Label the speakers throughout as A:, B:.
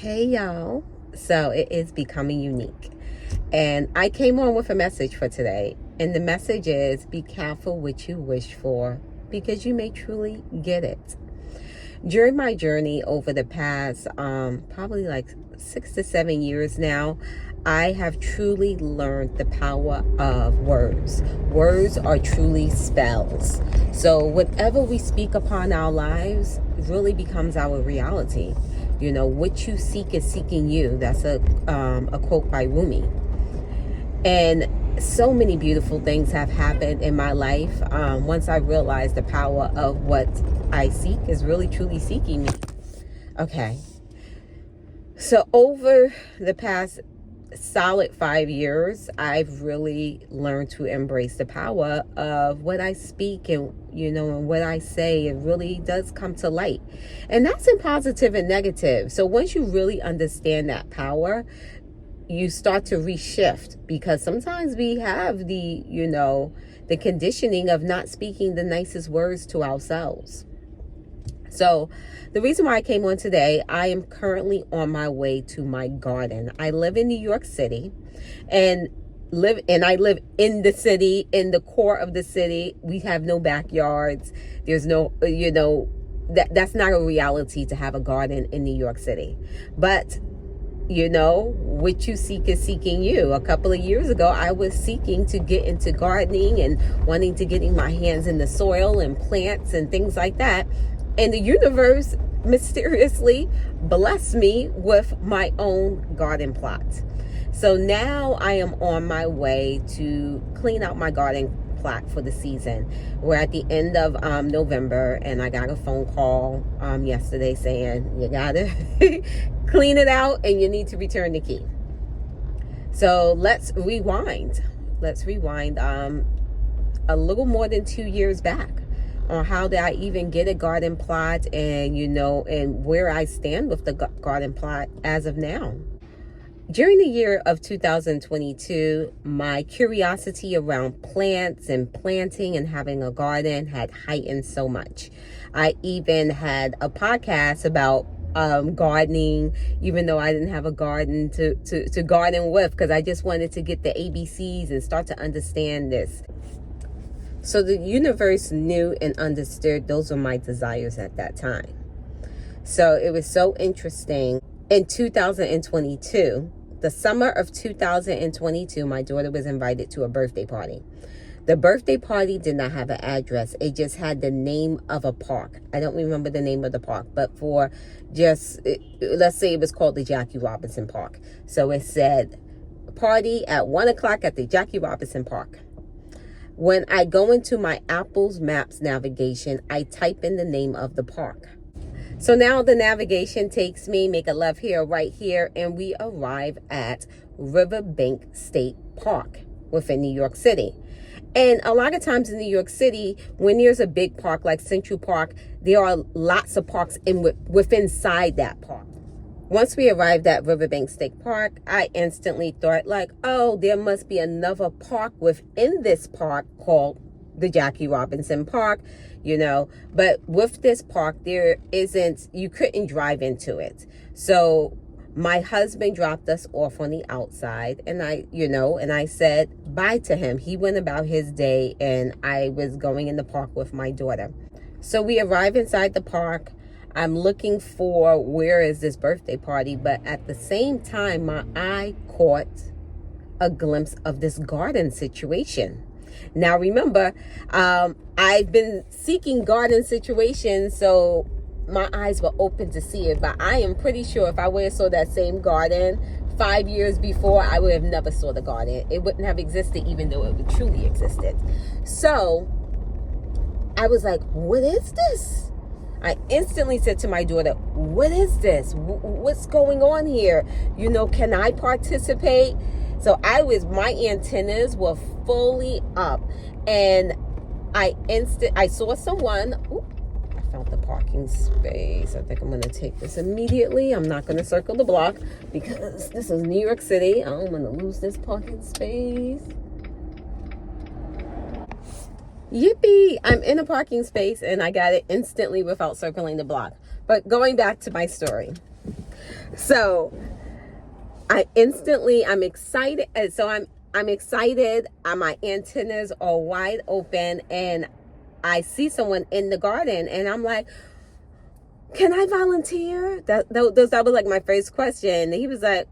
A: Hey y'all. So it is becoming unique. And I came on with a message for today. And the message is be careful what you wish for because you may truly get it. During my journey over the past probably like 6 to 7 years now, I have truly learned the power of words. Words are truly spells. So whatever we speak upon our lives really becomes our reality. You know, what you seek is seeking you. That's a quote by Rumi. And so many beautiful things have happened in my life once I realized the power of what I seek is really truly seeking me. Okay. So over the past solid 5 years, I've really learned to embrace the power of what I speak and, and what I say. It really does come to light. And that's in positive and negative. So once you really understand that power, you start to reshift, because sometimes we have the conditioning of not speaking the nicest words to ourselves. So the reason why I came on today, I am currently on my way to my garden. I live in New York City and I live in the city, in the core of the city. We have no backyards. There's no, that's not a reality to have a garden in New York City. But what you seek is seeking you. A couple of years ago, I was seeking to get into gardening and wanting to getting my hands in the soil and plants and things like that. And the universe mysteriously blessed me with my own garden plot. So now I am on my way to clean out my garden plot for the season. We're at the end of November, and I got a phone call yesterday saying you gotta clean it out and you need to return the key. So let's rewind a little more than 2 years back on how did I even get a garden plot, and and where I stand with the garden plot as of now. During the year of 2022, my curiosity around plants and planting and having a garden had heightened so much. I even had a podcast about gardening, even though I didn't have a garden to garden with, because I just wanted to get the ABCs and start to understand this. So the universe knew and understood those were my desires at that time. So it was so interesting. In 2022, the summer of 2022, my daughter was invited to a birthday party. The birthday party did not have an address. It just had the name of a park. I don't remember the name of the park, but let's say it was called the Jackie Robinson Park. So it said party at 1:00 at the Jackie Robinson Park. When I go into my Apple's Maps navigation, I type in the name of the park. So now the navigation takes me, make a left here, right here, and we arrive at Riverbank State Park within New York City. And a lot of times in New York City, when there's a big park like Central Park, there are lots of parks within inside that park. Once we arrived at Riverbank State Park, I instantly thought oh, there must be another park within this park called the Jackie Robinson Park, but with this park, you couldn't drive into it. So my husband dropped us off on the outside, and I said bye to him. He went about his day, and I was going in the park with my daughter. So we arrive inside the park. I'm looking for where is this birthday party, but at the same time, my eye caught a glimpse of this garden situation. Now, remember, I've been seeking garden situations, so my eyes were open to see it. But I am pretty sure if I would have saw that same garden 5 years before, I would have never saw the garden. It wouldn't have existed, even though it truly existed. So I was like, what is this? I instantly said to my daughter, what is this? What's going on here? Can I participate? So my antennas were fully up, and I saw someone. I found the parking space. I think I'm going to take this immediately. I'm not going to circle the block because this is New York City. I don't want to lose this parking space. Yippee! I'm in a parking space and I got it instantly without circling the block. But going back to my story. So I'm excited. So I'm excited. My antennas are wide open, and I see someone in the garden, and I'm like, can I volunteer? That was like my first question. And he was like,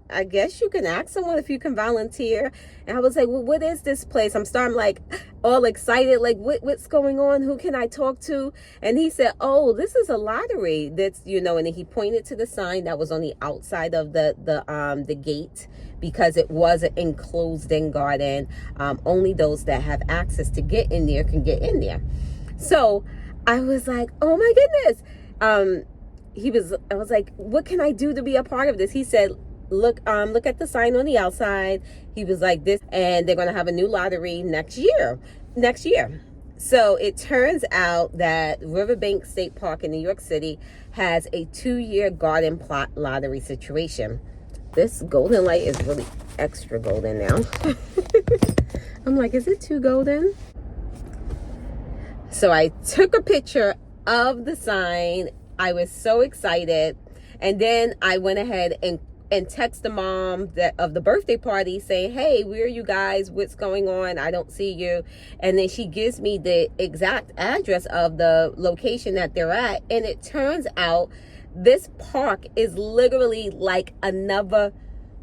A: I guess you can ask someone if you can volunteer. And I was like, well, what is this place? I'm starting like all excited, like what's going on? Who can I talk to? And he said, oh, this is a lottery. That's, and then he pointed to the sign that was on the outside of the gate, because it was an enclosed in garden. Only those that have access to get in there can get in there. So I was like, oh my goodness. I was like, what can I do to be a part of this? He said, look at the sign on the outside. He was like, this, and they're going to have a new lottery next year. So it turns out that Riverbank State Park in New York City has a 2-year garden plot lottery situation. This golden light is really extra golden now. I'm like, is it too golden? So I took a picture of the sign. I was so excited. And then I went ahead and text the mom of the birthday party saying, hey, where are you guys? What's going on? I don't see you. And then she gives me the exact address of the location that they're at. And it turns out this park is literally like another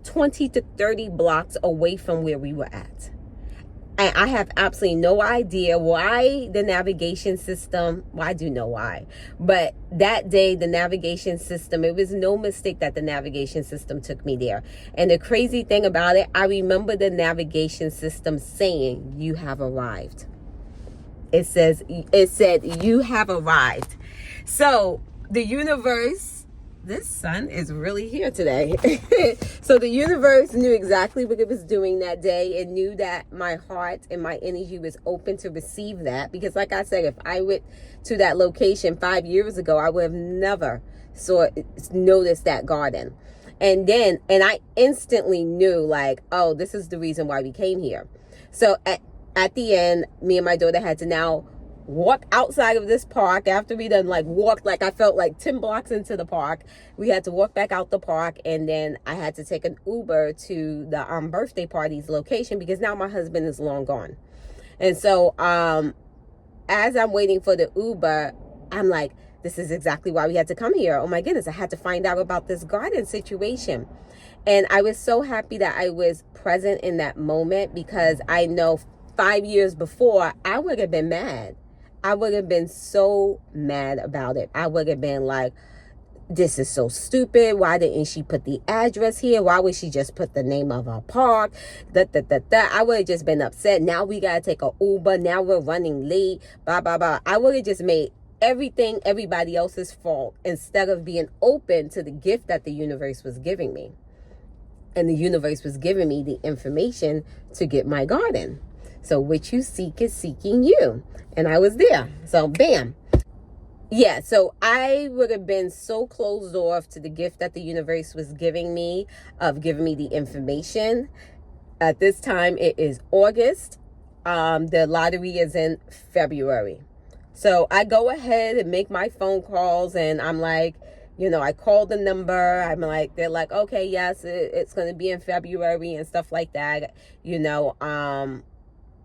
A: 20 to 30 blocks away from where we were at. And I have absolutely no idea why the navigation system, well, I do know why, but that day the navigation system, it was no mistake that the navigation system took me there. And the crazy thing about it, I remember the navigation system saying, you have arrived. It said, you have arrived. So the universe, this sun is really here today. So the universe knew exactly what it was doing that day, and knew that my heart and my energy was open to receive that. Because like I said, if I went to that location 5 years ago, I would have never noticed that garden. And I instantly knew, like, oh, this is the reason why we came here. So at the end, me and my daughter had to now walk outside of this park after we done walked, I felt like 10 blocks into the park. We had to walk back out the park, and then I had to take an Uber to the birthday party's location, because now my husband is long gone. And so as I'm waiting for the Uber, I'm like, this is exactly why we had to come here. Oh my goodness, I had to find out about this garden situation. And I was so happy that I was present in that moment, because I know 5 years before I would have been mad. I would have been so mad about it. I would have been like, this is so stupid. Why didn't she put the address here? Why would she just put the name of her park? I would have just been upset. Now we got to take an Uber. Now we're running late. Blah, blah, blah. I would have just made everything everybody else's fault, instead of being open to the gift that the universe was giving me. And the universe was giving me the information to get my garden. So what you seek is seeking you. And I was there. So bam. Yeah, so I would have been so closed off to the gift that the universe was giving me, of giving me the information. At this time, it is August. The lottery is in February. So I go ahead and make my phone calls, and I'm like, I called the number. I'm like, they're like, okay, yes, it's going to be in February and stuff like that,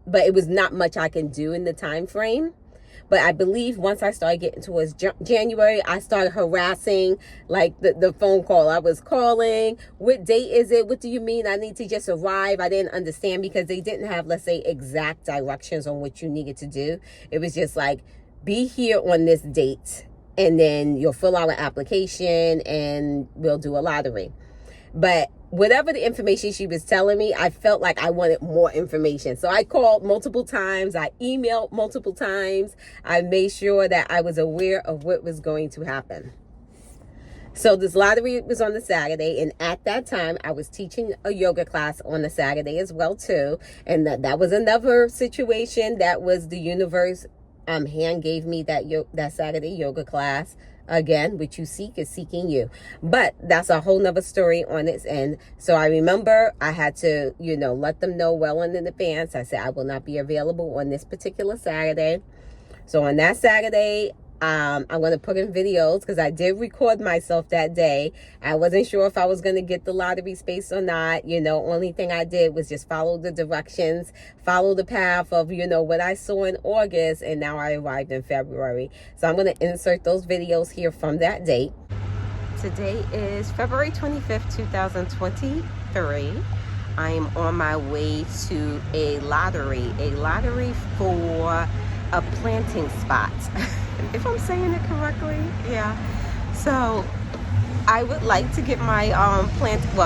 A: but it was not much I can do in the time frame. But I believe once I started getting towards January, I started harassing the phone call. I was calling, what date is it? What do you mean I need to just arrive? I didn't understand, because they didn't have, let's say, exact directions on what you needed to do. It was just like, be here on this date, and then you'll fill out an application, and we'll do a lottery. But whatever the information she was telling me, I felt like I wanted more information. So I called multiple times. I emailed multiple times. I made sure that I was aware of what was going to happen. So this lottery was on the Saturday, and at that time I was teaching a yoga class on the Saturday as well too. And that was another situation that was the universe hand gave me that Saturday yoga class. Again, what you seek is seeking you. But that's a whole nother story on its end. So I remember I had to, let them know well in advance. I said I will not be available on this particular Saturday. So on that Saturday, I'm going to put in videos because I did record myself that day. I wasn't sure if I was going to get the lottery space or not. Only thing I did was just follow the directions, follow the path of, what I saw in August, and now I arrived in February. So I'm going to insert those videos here from that date. Today is February 25th, 2023. I am on my way to a lottery for a planting spot. If I'm saying it correctly, yeah. So I would like to get my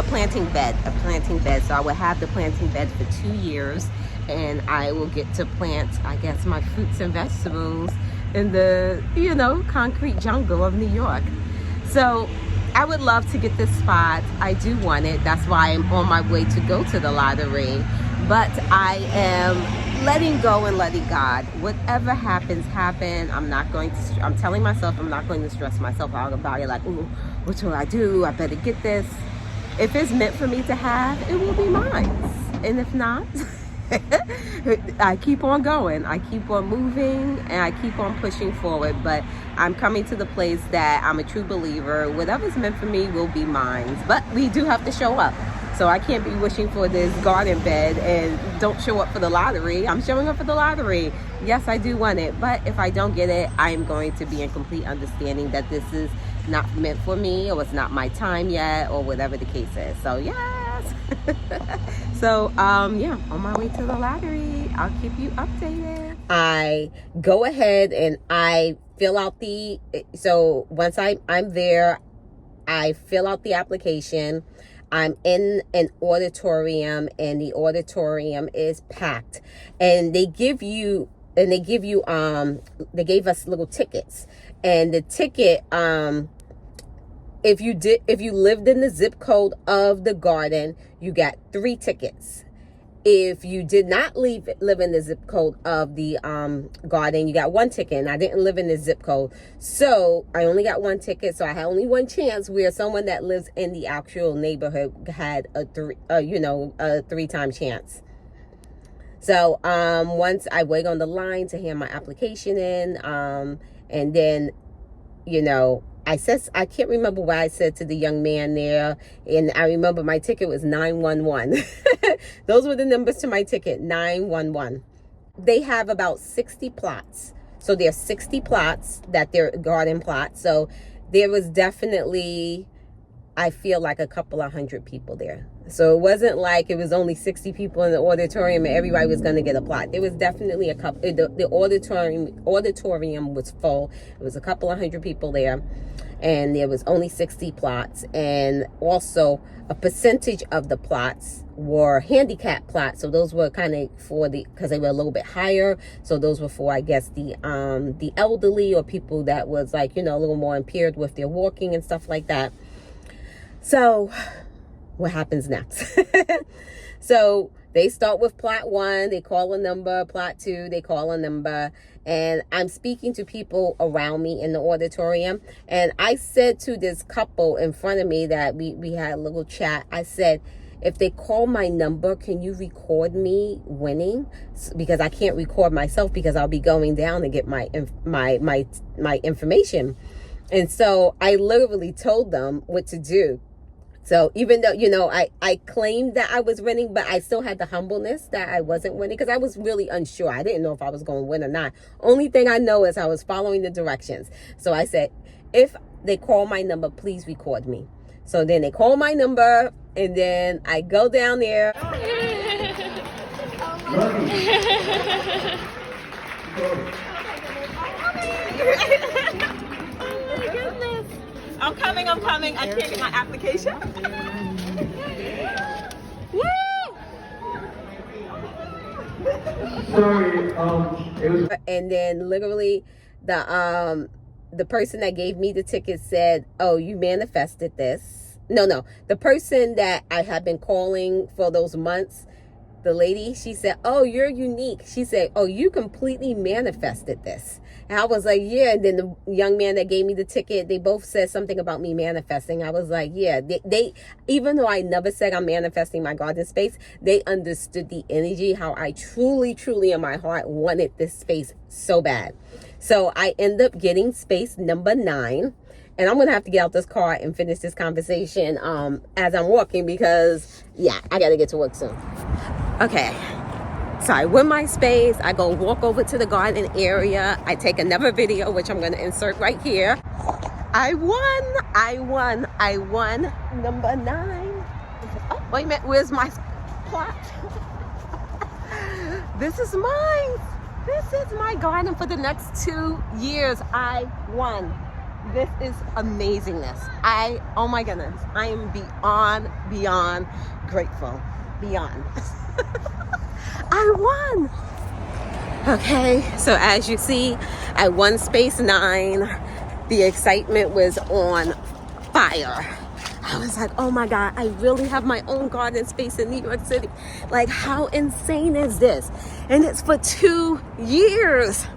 A: planting bed. So I would have the planting bed for 2 years, and I will get to plant, I guess, my fruits and vegetables in the, concrete jungle of New York. So I would love to get this spot. I do want it. That's why I'm on my way to go to the lottery. But I am letting go and letting God. Whatever happens, happen. I'm telling myself I'm not going to stress myself out about it. Like, ooh, what should I do? I better get this. If it's meant for me to have, it will be mine. And if not, I keep on going. I keep on moving, and I keep on pushing forward. But I'm coming to the place that I'm a true believer. Whatever's meant for me will be mine. But we do have to show up. So I can't be wishing for this garden bed and don't show up for the lottery. I'm showing up for the lottery. Yes, I do want it. But if I don't get it, I'm going to be in complete understanding that this is not meant for me, or it's not my time yet, or whatever the case is. So yes. So yeah, on my way to the lottery. I'll keep you updated. I go ahead and I fill out so once I'm there, I fill out the application. I'm in an auditorium, and the auditorium is packed, and they gave us little tickets, and the ticket, if you lived in the zip code of the garden, you got 3 tickets. If you did not live in the zip code of the garden, you got 1 ticket. And I didn't live in the zip code, so I only got 1 ticket. So I had only 1 chance, where someone that lives in the actual neighborhood had a 3-time chance. So once I wait on the line to hand my application in, and then I can't remember what I said to the young man there, and I remember my ticket was 911. Those were the numbers to my ticket, 911. They have about 60 plots. So there's 60 plots that they're garden plots. So there was definitely, I feel like, a couple of hundred people there. So it wasn't like it was only 60 people in the auditorium and everybody was going to get a plot. There was definitely a couple. The auditorium was full. It was a couple of hundred people there, and there was only 60 plots. And also a percentage of the plots were handicap plots. So those were kind of because they were a little bit higher. So those were for, I guess, the elderly, or people that was like, a little more impaired with their walking and stuff like that. So what happens next? So they start with plot 1, they call a number. Plot 2, they call a number. And I'm speaking to people around me in the auditorium. And I said to this couple in front of me that we had a little chat. I said, if they call my number, can you record me winning? Because I can't record myself, because I'll be going down to get my information. And so I literally told them what to do. So even though, I claimed that I was winning, but I still had the humbleness that I wasn't winning, because I was really unsure. I didn't know if I was going to win or not. Only thing I know is I was following the directions. So I said, if they call my number, please record me. So then they call my number, and then I go down there. I'm coming. I can't get my application. Woo! Sorry, it was. And then literally, the person that gave me the ticket said, "Oh, you manifested this." No. The person that I had been calling for those months, the lady, she said, oh, you're unique. She said, oh, you completely manifested this. And I was like, yeah. And then the young man that gave me the ticket, they both said something about me manifesting. I was like, yeah, they even though I never said I'm manifesting my garden space, they understood the energy, how I truly, truly in my heart wanted this space so bad. So I end up getting space number 9. And I'm going to have to get out this car and finish this conversation as I'm walking because, yeah, I got to get to work soon. Okay. So I win my space. I go walk over to the garden area. I take another video, which I'm going to insert right here. I won. Number 9. Oh, wait a minute. Where's my plot? This is mine. This is my garden for the next 2 years. I won. This is amazingness. Oh my goodness. I am beyond grateful. Beyond. I won. Okay, so as you see, I won space 9. The excitement was on fire. I was like, oh my God, I really have my own garden space in New York City. Like, how insane is this? And it's for 2 years.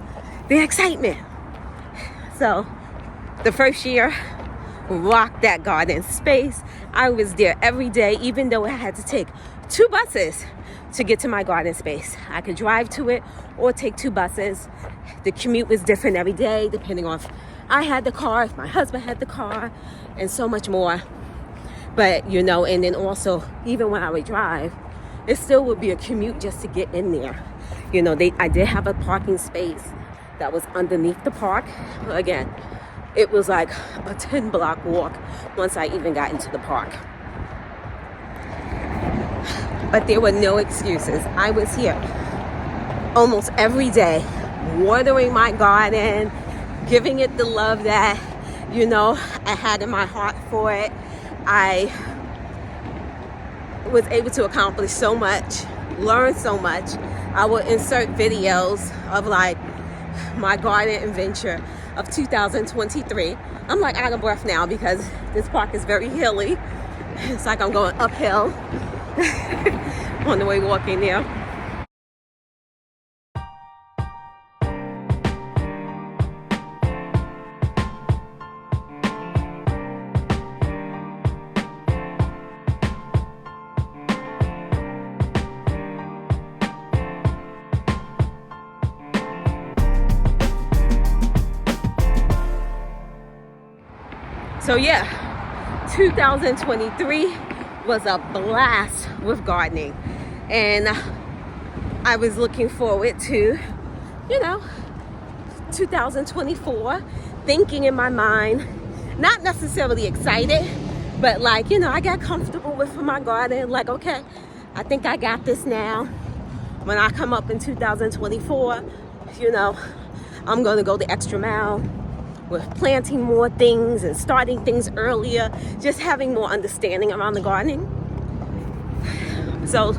A: The excitement. So, the first year, rocked that garden space. I was there every day, even though I had to take 2 buses to get to my garden space. I could drive to it or take 2 buses. The commute was different every day, depending on if I had the car, if my husband had the car, and so much more. But, you know, and then also, even when I would drive, it still would be a commute just to get in there. You know, I did have a parking space that was underneath the park. Again, it was like a 10-block walk once I even got into the park. But there were no excuses. I was here almost every day, watering my garden, giving it the love that, you know, I had in my heart for it. I was able to accomplish so much, learn so much. I will insert videos of like my garden adventure of 2023. I'm like out of breath now because this park is very hilly. It's like I'm going uphill on the way walking there. So yeah, 2023 was a blast with gardening, and I was looking forward to, you know, 2024, thinking in my mind, not necessarily excited, but like, you know, I got comfortable with my garden, like, okay, I think I got this now. When I come up in 2024, you know, I'm gonna go the extra mile with planting more things and starting things earlier, just having more understanding around the gardening. So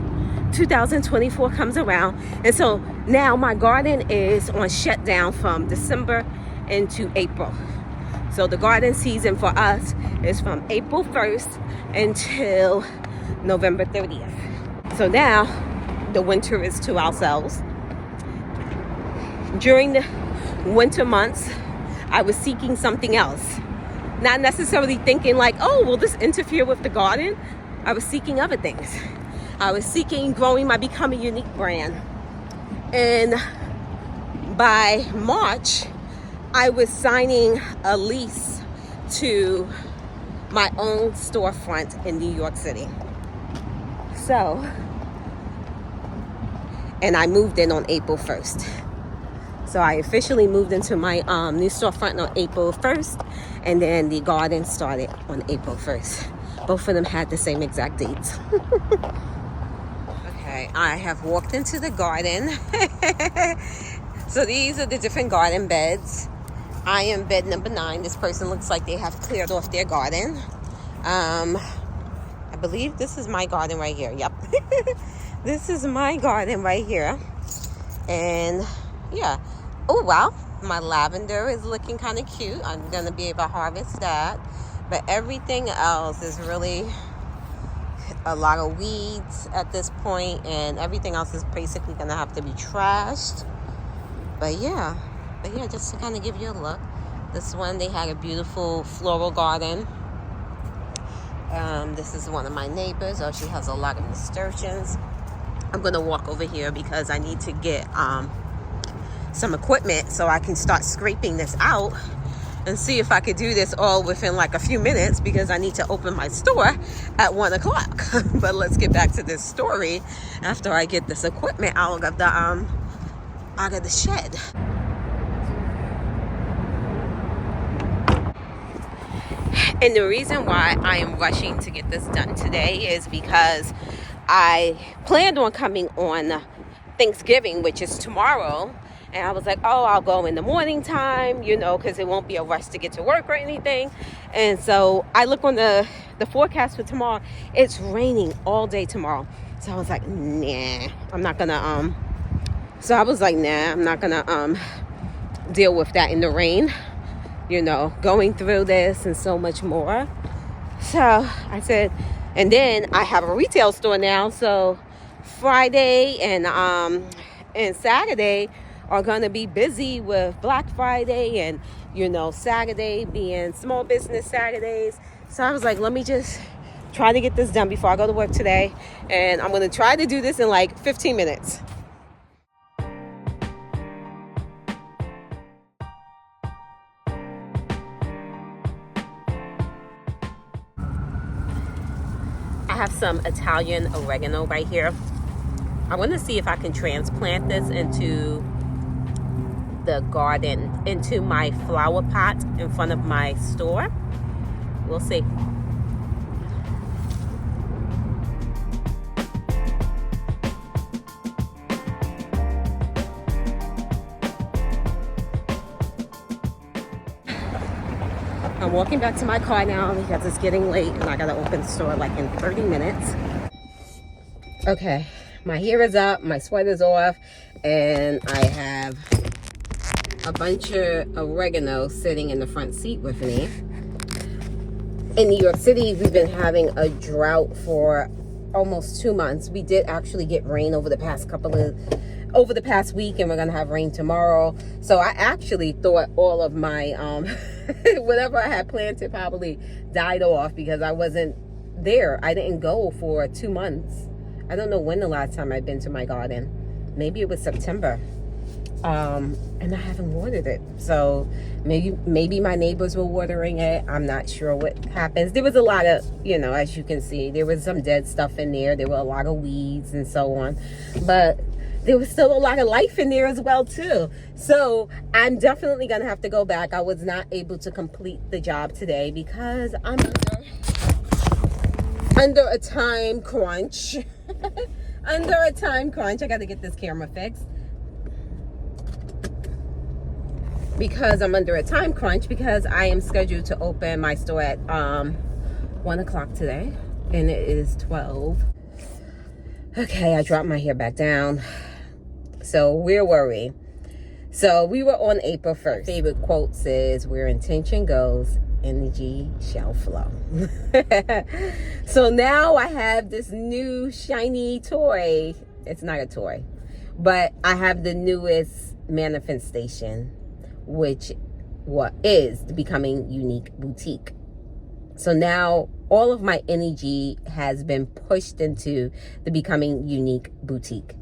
A: 2024 comes around, and so now my garden is on shutdown from December into April. So the garden season for us is from April 1st until November 30th. So now the winter is to ourselves. During the winter months, I was seeking something else. Not necessarily thinking like, oh, will this interfere with the garden? I was seeking other things. I was seeking growing my Become a Unique brand. And by March, I was signing a lease to my own storefront in New York City. So, and I moved in on April 1st. So I officially moved into my new storefront on April 1st, and then the garden started on April 1st. Both of them had the same exact dates. Okay, I have walked into the garden. So these are the different garden beds. I am bed number 9. This person looks like they have cleared off their garden. I believe this is my garden right here. Yep. This is my garden right here. And yeah. Oh, wow. My lavender is looking kind of cute. I'm going to be able to harvest that. But everything else is really a lot of weeds at this point, and everything else is basically gonna have to be trashed. But yeah, just to kind of give you a look. This one, they had a beautiful floral garden. This is one of my neighbors. Oh, she has a lot of nasturtiums. I'm gonna walk over here because I need to get some equipment so I can start scraping this out and see if I could do this all within like a few minutes, because I need to open my store at 1 o'clock. But let's get back to this story after I get this equipment out of the shed. And the reason why I am rushing to get this done today is because I planned on coming on Thanksgiving, which is tomorrow. And I was like, oh, I'll go in the morning time, because it won't be a rush to get to work or anything. And so I look on the forecast for tomorrow. It's raining all day tomorrow. So I was like, nah, I'm not gonna, I'm not gonna deal with that in the rain, going through this and so much more. So I said, and then I have a retail store now. So Friday and Saturday are going to be busy with Black Friday and, Saturday being small business Saturdays. So I was like, let me just try to get this done before I go to work today. And I'm going to try to do this in like 15 minutes. I have some Italian oregano right here. I want to see if I can transplant this into the garden, into my flower pot in front of my store. We'll see. I'm walking back to my car now because it's getting late and I gotta open the store like in 30 minutes. Okay, my hair is up, my sweater's off, and I have a bunch of oregano sitting in the front seat with me. In New York City, we've been having a drought for almost 2 months. We did actually get rain over the past week, and we're gonna have rain tomorrow. So I actually thought all of my whatever I had planted probably died off because I wasn't there. I didn't go for 2 months. I don't know when the last time I've been to my garden. Maybe it was September. And I haven't watered it. So maybe my neighbors were watering it. I'm not sure what happens. There was a lot of, as you can see, there was some dead stuff in there. There were a lot of weeds and so on. But there was still a lot of life in there as well, too. So I'm definitely going to have to go back. I was not able to complete the job today because I'm under a time crunch. Under a time crunch. I got to get this camera fixed. Because I'm under a time crunch, because I am scheduled to open my store at 1 o'clock today, and it is 12. Okay, I dropped my hair back down. So where were we? So we were on April 1st. Favorite quote says, where intention goes, energy shall flow. So now I have this new shiny toy. It's not a toy, but I have the newest manifestation, which is the Becoming Unique Boutique. So now all of my energy has been pushed into the Becoming Unique Boutique.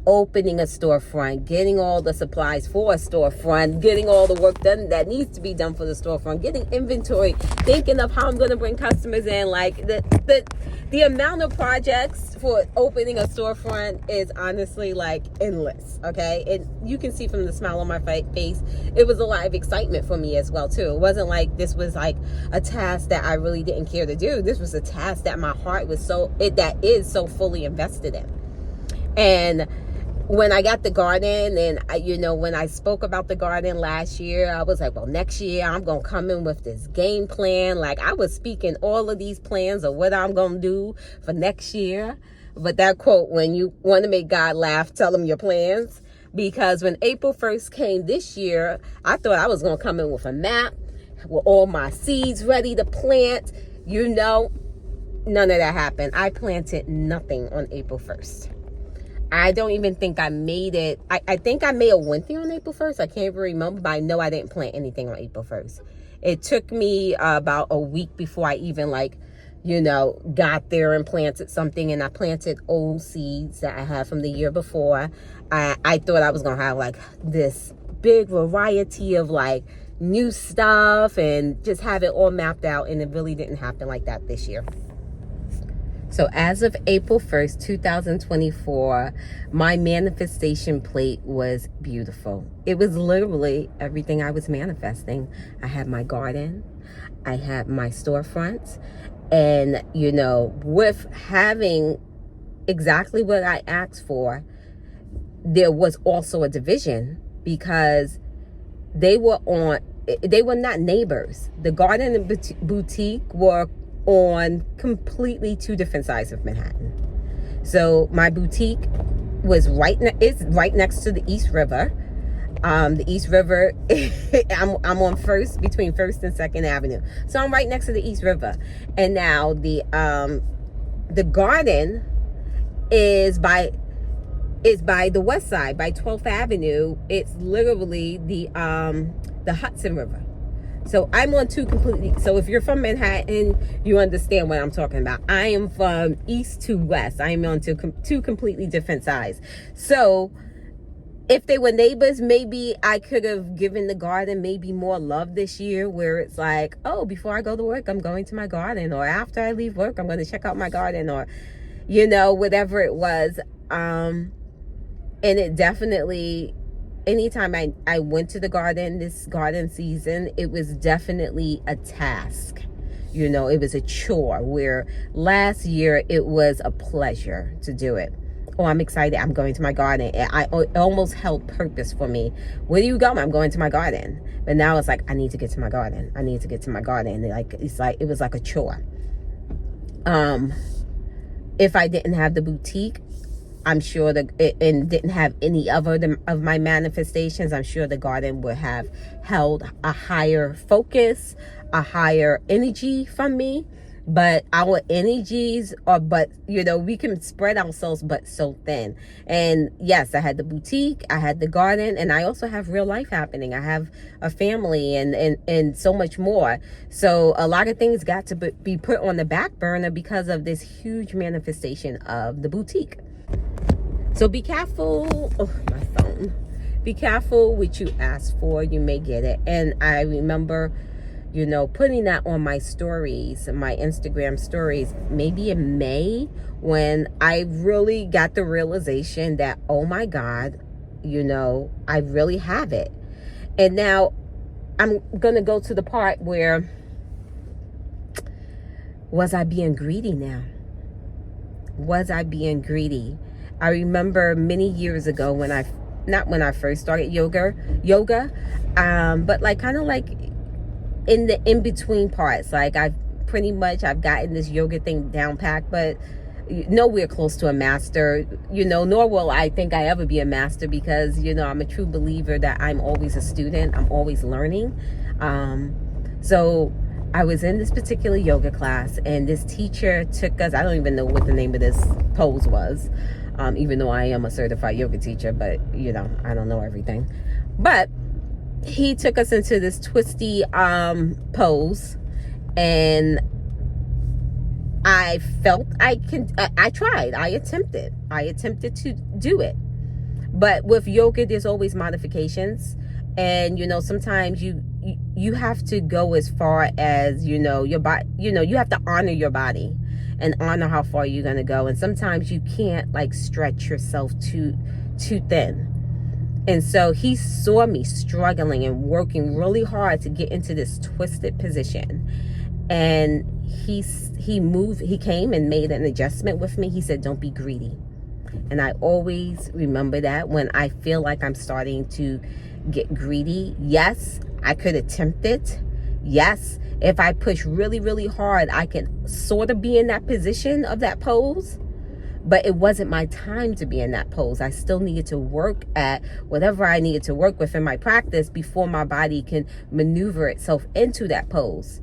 A: Opening a storefront, getting all the supplies for a storefront, getting all the work done that needs to be done for the storefront, getting inventory, thinking of how I'm going to bring customers in. Like the amount of projects for opening a storefront is honestly like endless. Okay, and you can see from the smile on my face, it was a lot of excitement for me as well too. It wasn't like this was like a task that I really didn't care to do. This was a task that my heart was that is so fully invested in. And when I got the garden, and when I spoke about the garden last year, I was like, well, next year I'm going to come in with this game plan. Like I was speaking all of these plans of what I'm going to do for next year. But that quote, when you want to make God laugh, tell him your plans. Because when April 1st came this year, I thought I was going to come in with a map with all my seeds ready to plant, none of that happened. I planted nothing on April 1st. I don't even think I made it. I think I may have went there on April 1st. I can't even remember, but I know I didn't plant anything on April 1st. It took me about a week before I even got there and planted something. And I planted old seeds that I had from the year before. I thought I was going to have like this big variety of like new stuff and just have it all mapped out. And it really didn't happen like that this year. So as of April 1st, 2024, my manifestation plate was beautiful. It was literally everything I was manifesting. I had my garden, I had my storefronts, and, with having exactly what I asked for, there was also a division because they were not neighbors. The garden and boutique were on completely two different sides of Manhattan. So my boutique was right next to the East River. The East River, I'm on between First and Second Avenue. So I'm right next to the East River. And now the garden is by the west side, by 12th Avenue. It's literally the Hudson River. So I'm on so if you're from Manhattan, you understand what I'm talking about. I am from east to west. I am on two completely different sides. So if they were neighbors, maybe I could have given the garden maybe more love this year, where it's like, oh, before I go to work, I'm going to my garden, or after I leave work, I'm going to check out my garden, or, whatever it was. And it definitely, anytime I went to the garden this garden season, it was definitely a task. It was a chore, where last year it was a pleasure to do it. Oh, I'm excited. I'm going to my garden. It almost held purpose for me. Where do you go? I'm going to my garden. But now it's like, I need to get to my garden. I need to get to my garden. It was like a chore. If I didn't have the boutique, I'm sure and didn't have any other of my manifestations, I'm sure the garden would have held a higher focus, a higher energy from me. But our energies we can spread ourselves but so thin. And yes, I had the boutique, I had the garden, and I also have real life happening. I have a family and so much more. So a lot of things got to be put on the back burner because of this huge manifestation of the boutique. So be careful. Oh, my phone. Be careful what you ask for. You may get it. And I remember, putting that on my stories, my Instagram stories, maybe in May, when I really got the realization that, oh my God, I really have it. And now I'm going to go to the part where, was I being greedy now? Was I being greedy? I remember many years ago not when I first started yoga, but kind of in the in-between parts. Like I've gotten this yoga thing down packed, but nowhere close to a master, nor will I think I ever be a master, because, I'm a true believer that I'm always a student. I'm always learning. So I was in this particular yoga class, and this teacher took us, I don't even know what the name of this pose was, even though I am a certified yoga teacher, but, I don't know everything. But he took us into this twisty pose, and I felt I attempted to do it. But with yoga, there's always modifications. And, sometimes you have to go as far as, your body, you have to honor your body and honor how far you're going to go. And sometimes you can't stretch yourself too thin. And so he saw me struggling and working really hard to get into this twisted position. And he came and made an adjustment with me. He said, don't be greedy. And I always remember that when I feel like I'm starting to get greedy. Yes, I could attempt it. Yes, if I push really, really hard, I can sort of be in that position of that pose. But it wasn't my time to be in that pose. I still needed to work at whatever I needed to work with in my practice before my body can maneuver itself into that pose.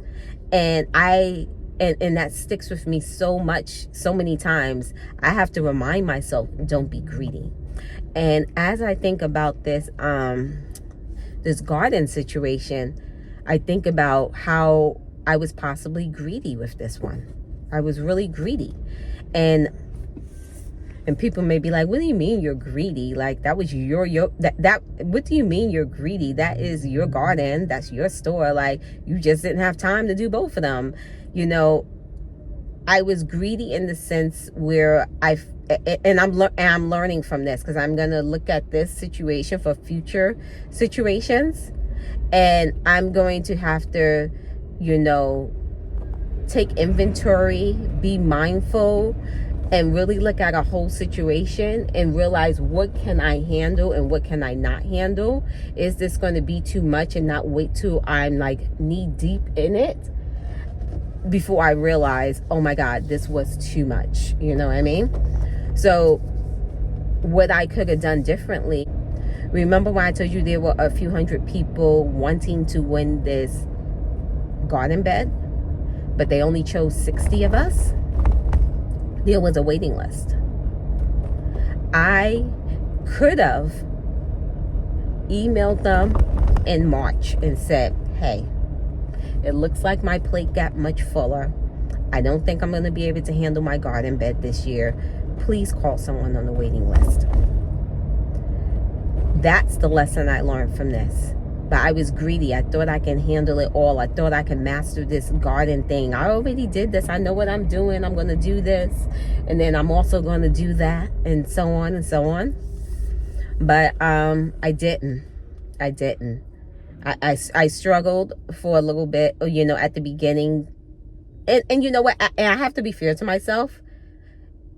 A: And I and that sticks with me so much, so many times. I have to remind myself, don't be greedy. And as I think about this this garden situation, I think about how I was possibly greedy with this one. I was really greedy. And people may be like, what do you mean you're greedy? Like, that was your that what do you mean you're greedy? That is your garden, that's your store. Like, you just didn't have time to do both of them. You know, I was greedy in the sense where I'm learning from this, because I'm going to look at this situation for future situations, and I'm going to have to, you know, take inventory, be mindful, and really look at a whole situation and realize, what can I handle and what can I not handle? Is this going to be too much, and not wait till I'm like knee deep in it before I realize, oh my God, this was too much. You know what I mean? So what I could have done differently, remember when I told you there were a few hundred people wanting to win this garden bed, but they only chose 60 of us? There was a waiting list. I could have emailed them in March and said, hey, it looks like my plate got much fuller. I don't think I'm going to be able to handle my garden bed this year. Please call someone on the waiting list. That's the lesson I learned from this. But I was greedy. I thought I can handle it all. I thought I can master this garden thing. I already did this. I know what I'm doing. I'm going to do this. And then I'm also going to do that. And so on and so on. But I didn't. I struggled for a little bit, you know, at the beginning. And you know what? I have to be fair to myself.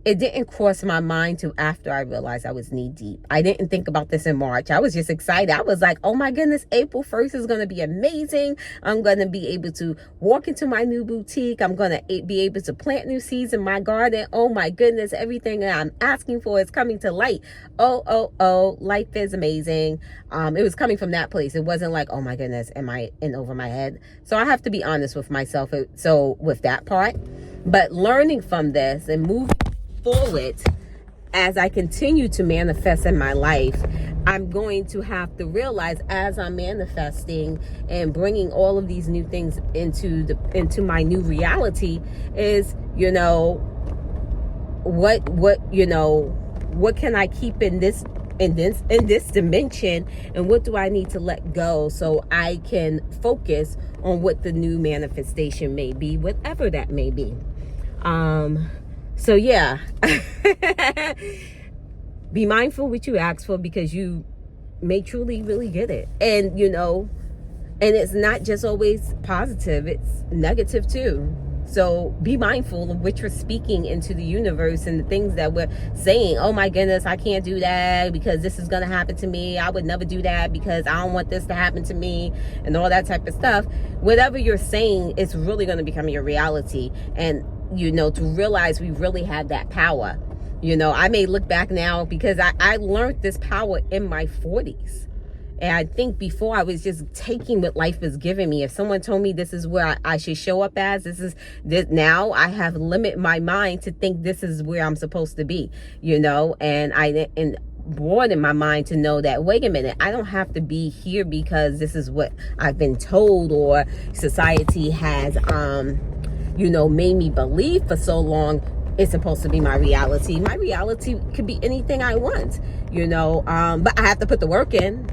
A: It didn't cross my mind till after I realized I was knee deep. I didn't think about this in March. I was just excited. I was like, oh my goodness, April 1st is going to be amazing. I'm going to be able to walk into my new boutique. I'm going to be able to plant new seeds in my garden. Oh my goodness, everything that I'm asking for is coming to light. Oh, life is amazing. It was coming from that place. It wasn't like, oh my goodness, am I in over my head? So I have to be honest with myself. So with that part, but learning from this and moving forward, as I continue to manifest in my life, I'm going to have to realize, as I'm manifesting and bringing all of these new things into my new reality, is, you know, what can I keep in this dimension, and what do I need to let go so I can focus on what the new manifestation may be, whatever that may be. So yeah, be mindful what you ask for, because you may truly really get it. And, you know, and it's not just always positive, it's negative too. So be mindful of what you're speaking into the universe and the things that we're saying. Oh my goodness, I can't do that because this is going to happen to me. I would never do that because I don't want this to happen to me, and all that type of stuff. Whatever you're saying, it's really going to become your reality. And, you know, to realize we really have that power. You know, I may look back now, because I learned this power in my 40s. And I think before, I was just taking what life was giving me. If someone told me this is where I should show up as, this now I have limited my mind to think this is where I'm supposed to be, you know, and broaden my mind to know that, wait a minute, I don't have to be here because this is what I've been told, or society has, you know, made me believe for so long. It's supposed to be my reality. My reality could be anything I want, you know, but I have to put the work in.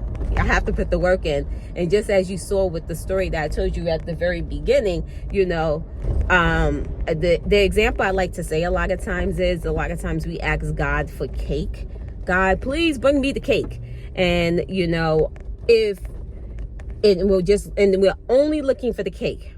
A: And just as you saw with the story that I told you at the very beginning, you know, the example I like to say a lot of times we ask God for cake. God, please bring me the cake. And, you know, we're only looking for the cake,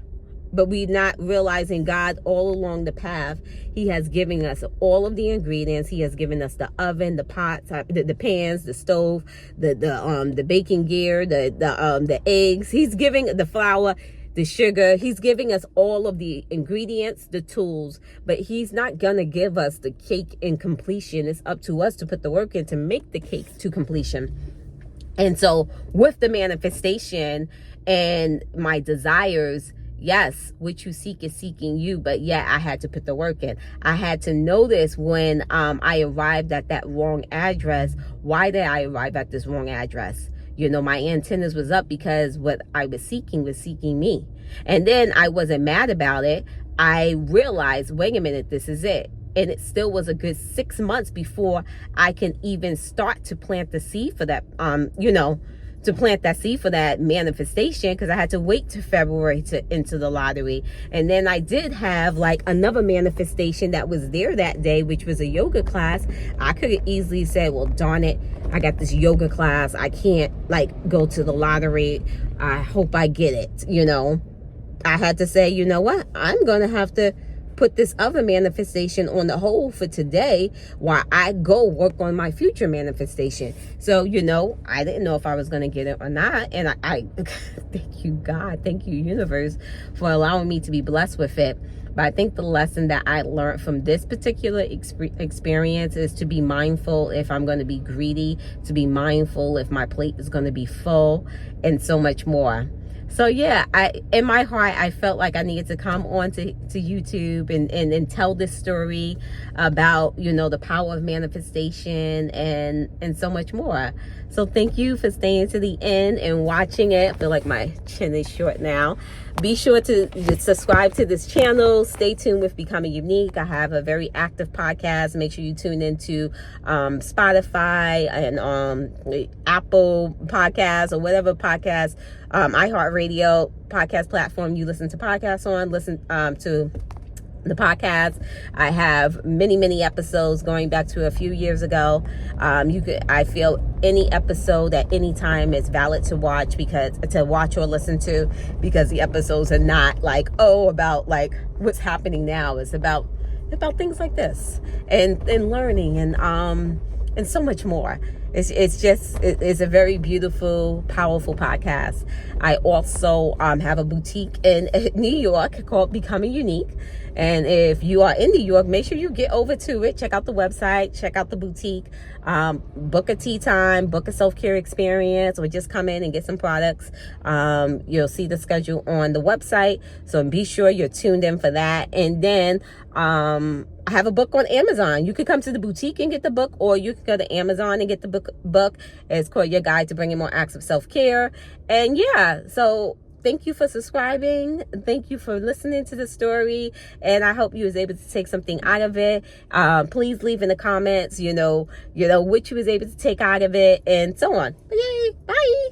A: but we're not realizing God all along the path. He has given us all of the ingredients. He has given us the oven, the pots, the pans, the stove, the baking gear, the eggs. He's giving the flour, the sugar. He's giving us all of the ingredients, the tools, but he's not gonna give us the cake in completion. It's up to us to put the work in to make the cake to completion. And so with the manifestation and my desires, yes, what you seek is seeking you, but yeah, I had to put the work in. I had to notice when I arrived at that wrong address. Why did I arrive at this wrong address? You know, my antennas was up because what I was seeking me. And then I wasn't mad about it. I realized, wait a minute, this is it. And it still was a good 6 months before I can even start to plant the seed for that, to plant that seed for that manifestation, because I had to wait to February to enter the lottery. And then I did have like another manifestation that was there that day, which was a yoga class. I could have easily said, well, darn it, I got this yoga class. I can't like go to the lottery. I hope I get it. I had to say, you know what? I'm going to have to put this other manifestation on the hold for today while I go work on my future manifestation. So, I didn't know if I was going to get it or not. And I thank you, God. Thank you, universe, for allowing me to be blessed with it. But I think the lesson that I learned from this particular experience is to be mindful if I'm going to be greedy, to be mindful if my plate is going to be full, and so much more. So yeah, in my heart, I felt like I needed to come on to YouTube and tell this story about, the power of manifestation and so much more. So thank you for staying to the end and watching it. I feel like my chin is short now. Be sure to subscribe to this channel. Stay tuned with Becoming Unique. I have a very active podcast. Make sure you tune into Spotify and Apple Podcasts or whatever podcast, iHeartRadio podcast platform you listen to podcasts on. Listen to the podcast. I have many episodes going back to a few years ago. I feel any episode at any time is valid to watch or listen to, because the episodes are not like, about like what's happening now. It's about things like this and learning and so much more. It's a very beautiful, powerful podcast. I also have a boutique in New York called Becoming Unique. And if you are in New York, make sure you get over to it. Check out the website, check out the boutique, book a tea time, book a self-care experience, or just come in and get some products. You'll see the schedule on the website. So be sure you're tuned in for that. And then I have a book on Amazon. You could come to the boutique and get the book, or you can go to Amazon and get the book. It's called Your Guide to Bringing More Acts of Self-Care. And yeah, so thank you for subscribing. Thank you for listening to the story. And I hope you was able to take something out of it. Please leave in the comments, what you was able to take out of it and so on. Yay, bye.